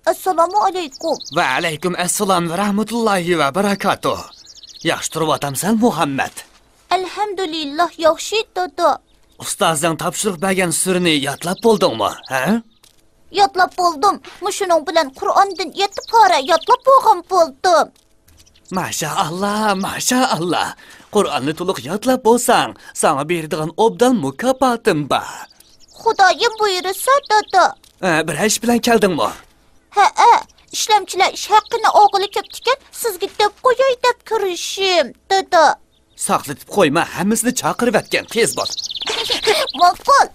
Assalomu alaykum. Va alaykum assalom va rahmatullohi va barakatuh. Yaxshi turib Muhammad. Alhamdulillah, yaxshi dodo. Ustozing topshiriq bergan surani yodlab bo'ldingmi, ha? Yodlab bo'ldim. Mushuning bilan Qur'ondan 7 pora yodlab bo'lgan bo'ldim. Maşallah, maşallah. Qur'onni to'liq yodlab bo'lsang, sana beradigan obdan mukofotim bor. Xudoyim buyursa dodo. Bir ish bilan keldingmi? Ha, ishlamchilar ish haqqini o'g'ili ketgan, sizga deb qo'yay deb kirishim, dodo. Saqlatib qo'yma, hammasini chaqirib atgan, tez bo'l. Ma'qul.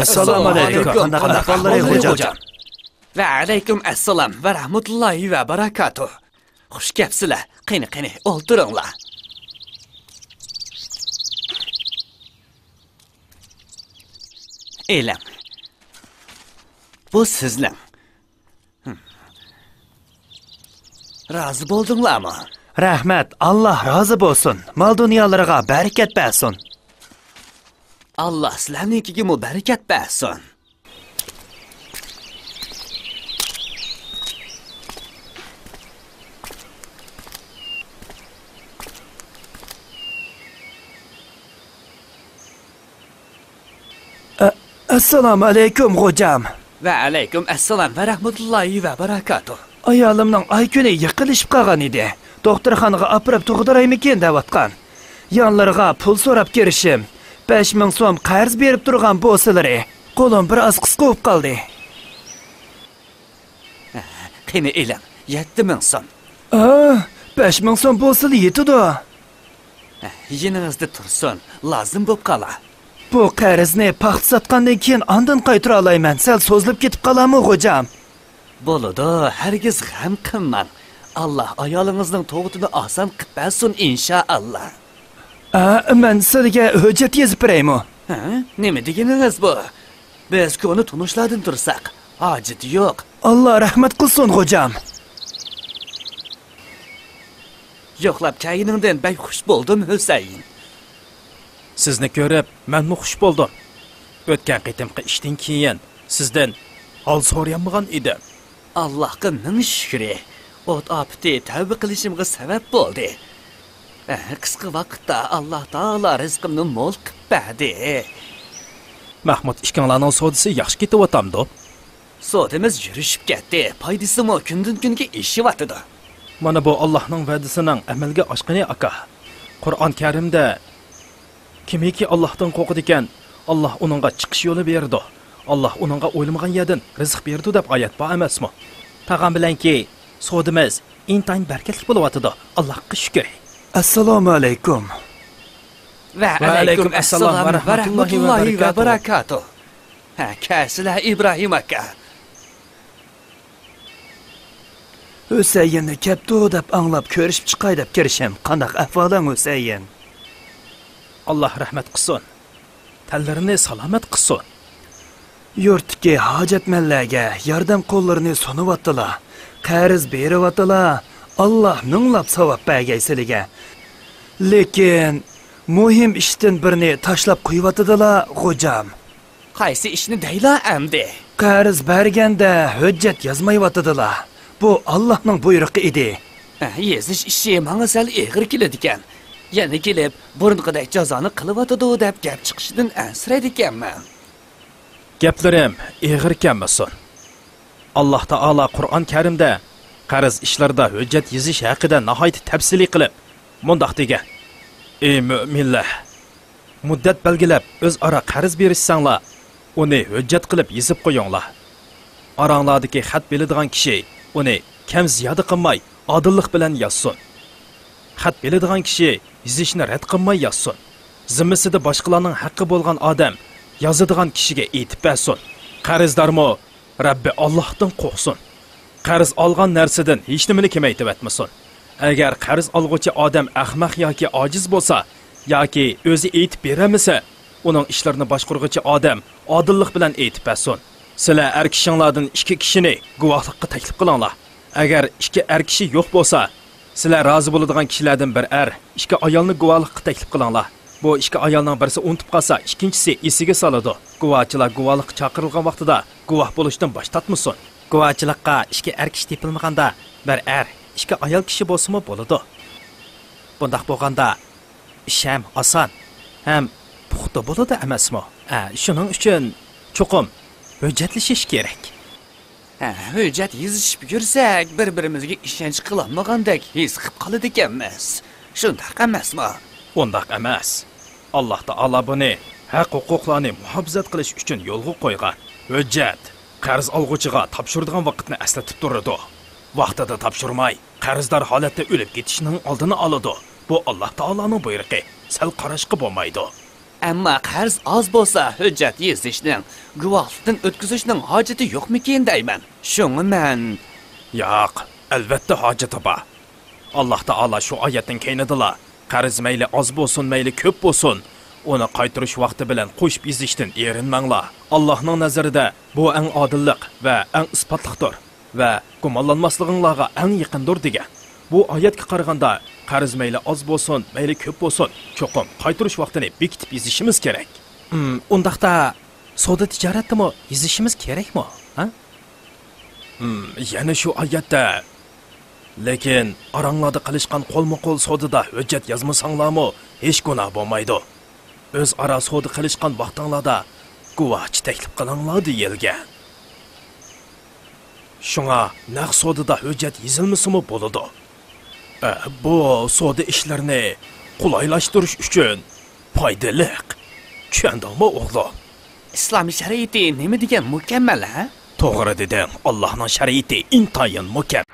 Assalomu alaykum. Qanaqa ahvollaringiz hojam? Va alaykum assalom va rahmatullohi va barakatuh. Xush kelibsizlar. Qani, o'tiringlar. Elam. Bu sizlar. Razı bo'ldinglarmi? Rahmat, Alloh rozi bo'lsin. Mol dunyolarga barakat bersin. Allah sizlarnikiga mu barakat bersin. Assalomu alaykum hojam. Va alaykum assalom va rahmatullohi va barakatuh. Ayolimning ay kuni yiqilishib qolgan edi. Doktorxonaga apirib tug'diraymikin deyotgan. Yonlariga pul so'rab kirishim. 5000 so'm qarz berib turgan bo'lsalari, qo'lim biroz qisqa bo'lib qoldi. Qani elam, 7000 so'm. 5000 so'm bo'lsa yetadi. Yiningizda tursin, lozim bo'lib qolar. Bu qarzni paxt sotgandan keyin ondan qaytara olayman. Sal so'zlab ketib qolarmi, hojam? Bo'ladi, hargiz g'am qilmang. Alloh ayolingizning tug'utini oson qilib bersin inshaalloh. Men sizga hujjat yozib beraymi? Nima deganingiz bu? Biz kuni tunishlardan tursak, hojat yo'q. Alloh rahmat qilsin, hojam. Yo'qlab kelganingdan bek xush bo'ldim, Husayn. Sizni ko'rib, menmi xush bo'ldim. O'tgan qitimqi ishdan keyin sizdan hol so'rayolmagan edim. Allohga ming shukri. O't opti tavba qilishimga sabab bo'ldi. Qisqa vaqtda Alloh taolo rizqimni mo'l qilib berdi. Mahmud ishkanlarning sodisi yaxshi ketyapti. Sodimiz yurishib ketdi. Foydasi mo kundan kunga eshiyotir. Mana bu Allohning va'dasining amalga oshgani aka. Qur'on Karimda kimiki Allohdan qo'rqadi ekan, Alloh uningga chiqish yo'li berdi. Alloh uningga o'ylamagan yerdan rizq berdi deb oyat bor emasmi? Tag'am bilanki sodimiz intayin barakatli bo'lyapti. Allohga shukr. Assalomu alaykum. Va alaykum assalom va rahmatullohi va barakatuh. Kasila Ibrohim aka. Husaynni kapto deb anglab ko'rishib chiqay deb kirishim. Qanday ahvoling Husayn? Alloh rahmat qilsin. Tanlarini salomat qilsin. Yurtdagi hojatmanlarga yordam qo'llarini sunayotdilar. Qarz beryotdilar. Alloh minglab savob bergaysiliga. Lekin muhim ishdan birini tashlab qo'yibdilar, hojam. Qaysi ishni deyla amdi? Qarz berganda hujjat yozmayotdilar. Bu Allohning buyrug'i edi. Yezish ishi menga sal eg'ir keladi ekan. Yana kelib, burunqidek jazoni qilyotdi deb gap chiqishidan ansiraydi ekanman. Gaplarim eg'ir ekanmasin. Alloh taolo Qur'on Karimda qarz ishlarda hujjat yozish haqida nihoyat tafsiliy qilib mundaq degan: "Ey mu'minlar, muddat belgilab o'zaro qarz berishsanglar, uni hujjat qilib yozib qo'yinglar. Aranglardagi xat beladigan kishi uni kam ziyoda qilmay, odillik bilan yozsin. Xat beladigan kishi yozishni rad qilmay yozsin. Zimmisida boshqalarning haqqi bo'lgan odam yozadigan kishiga aytib bersin. Qarzdormo Rabbi Allohdan qo'rqsin. Qarz olgan narsadan hech nimani kamaytib etmasin. Agar qarz olg'uchi odam ahmoq yoki ojiz bo'lsa, yoki o'zi aytib beramasa, uning ishlarini boshqarg'uchi odam odillik bilan aytib bersin. Sizlar er kishinglardan 2 kishini guvohlikqa taklif qilinglar. Agar 2 er kishi yo'q bo'lsa, sizlar rozi bo'ladigan kishilardan bir er, 2 ayolni guvohlikqa taklif qilinglar. Bu 2 ayolning birisi unutib qolsa, ikkinchisi esiga soladi. Guvohchilar guvohlikqa chaqirilgan vaqtida guvoh bo'lishdan bosh tortmasin. Guvohchilikqa 2 er kishi tepilmaganda, bir er, 2 ayol kishi bo'lsa-mu bo'ladi. Bundaq bo'lganda ish ham oson, ham puxta bo'ladi emasmi? Shuning uchun cho'qim hujjatlashish kerak. Hujjat yozishib yursak, bir-birimizga ishonch qilolmagandek his qilib qoladi ekanmiz. Shundaq emasmi? Undaq emas. Alloh taolo buni haq-huquqlarni muhofazat qilish uchun yo'lga qo'ygan. Hujjat qarz olg'uchiga topshiradigan vaqtni eslatib turadi. Vaqtida topshirmay, qarzdor holatda o'lib ketishning oldini oladi. Bu Alloh taoloning buyrug'i. Sal qarashqi bo'lmaydi. Ammo qarz oz bo'lsa, hujjat yozishning, guvohlikdan o'tkazishning hojati yo'qmikin deyman. Shuni men yo'q, albatta hojati bor. Alloh taolo shu oyatning keynidilar. Qarz mayli oz bo'lsin, mayli ko'p bo'lsin, uni qaytarish vaqti bilan qo'shib yozishdan erinmanglar. Allohning nazarida bu eng odillik va eng isbotliqdir va gumonlanmasliginglarga eng yaqindir degan. Bu oyatga qaraganda qarz mayli oz bo'lsin, mayli ko'p bo'lsin, cho'qim qaytarish vaqtini bekitib yozishimiz kerak. Undaqda savdo tijoratdami yozishimiz kerakmi? Yana shu oyatda lekin aranglarda qilishgan qo'lma-qo'l savdoda hujjat yozmasanglarmi, hech gunoh bo'lmaydi. O'z ara savdo qilishgan vaqtinglarda guvohchi taklif qilinglar deyilgan. Shunga naq savdoda hujjat yozilmasimi bo'ladi. Bu savdo ishlarini qulaylashtirish uchun foydali. Tushundingmi o'g'lim? islom shariati nima degan mukammal, ha? To'g'ri deding. Allohning shariati intayin mukammal.